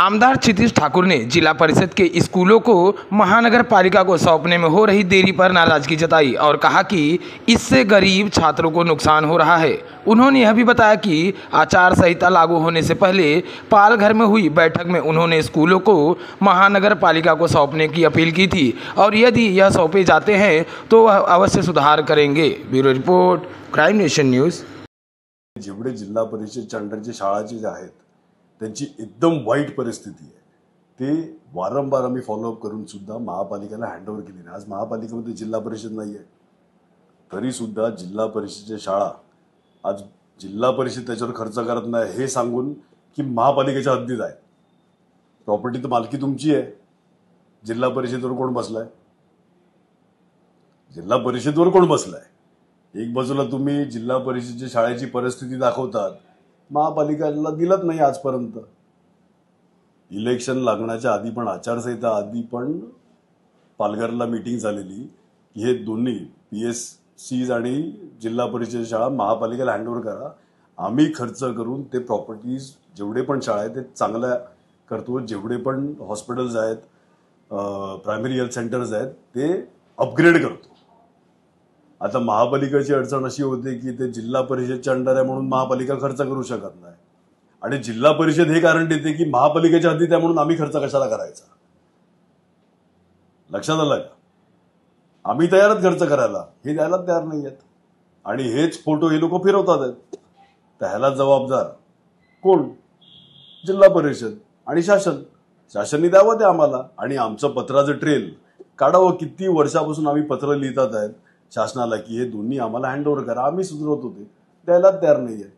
आमदार क्षितिज ठाकुर ने जिला परिषद के स्कूलों को महानगर पालिका को सौंपने में हो रही देरी पर नाराजगी जताई और कहा कि इससे गरीब छात्रों को नुकसान हो रहा है। उन्होंने यह भी बताया कि आचार संहिता लागू होने से पहले पालघर में हुई बैठक में उन्होंने स्कूलों को महानगर पालिका को सौंपने की अपील की थी और यदि यह सौंपे जाते हैं तो वह अवश्य सुधार करेंगे। Bureau report, crime nation news. जेवढे जिल्हा परिषदच्या अंडरचे शाळाचे जे आहेत त्यांची एकदम वाईट परिस्थिती आहे, ते वारंवार आम्ही फॉलोअप करून सुद्धा महापालिकेला हँडओव्हर केली नाही। आज महापालिकेमध्ये जिल्हा परिषद नाही आहे, तरी सुद्धा जिल्हा परिषदेच्या शाळा आज जिल्हा परिषद त्याच्यावर खर्च करत नाही हे सांगून की महापालिकेच्या हद्दीत आहे। प्रॉपर्टी तर मालकी तुमची आहे, जिल्हा परिषदेवर कोण बसलाय? जिल्हा परिषदेवर कोण बसलाय? एक बाजूला तुम्ही जिल्हा परिषदेच्या शाळेची परिस्थिती दाखवतात, महापालिकेला दिलत नाही आजपर्यंत। इलेक्शन लागण्याच्या आधी पण आचारसंहिता आधी पण पालघरला मीटिंग झालेली की हे दोन्ही पीएससीज आणि जिल्हा परिषद शाळा महापालिकेला हँडओव्हर करा, आम्ही खर्च करून ते प्रॉपर्टीज जेवढे पण शाळा आहेत ते चांगल्या करतो, जेवढे पण हॉस्पिटल्स आहेत, प्रायमरी हेल्थ सेंटर्स आहेत ते अपग्रेड करतो। आता महापालिकेची अडचण अशी होते की ते जिल्हा परिषदच्या अंडर आहे म्हणून महापालिका खर्च करू शकत नाही आणि जिल्हा परिषद हे कारण देते की महापालिकेच्या हद्दीत आहे म्हणून आम्ही खर्च कशाला करायचा। लक्षात आलं का? आम्ही तयार आहोत खर्च करायला, हे द्यायला तयार नाही आहेत आणि हेच फोटो हे लोक फिरवतात आहेत। तर ह्याला जबाबदार कोण? जिल्हा परिषद आणि शासन। शासनाने द्यावं ते आम्हाला आणि आमचं पत्राचं ट्रेल काढावं। किती वर्षापासून आम्ही पत्र लिहितात आहेत शासनाला की हे दोन्ही आम्हाला हँडओव्हर करा, आम्ही सुधारत होते, द्यायला तयार नाहीये।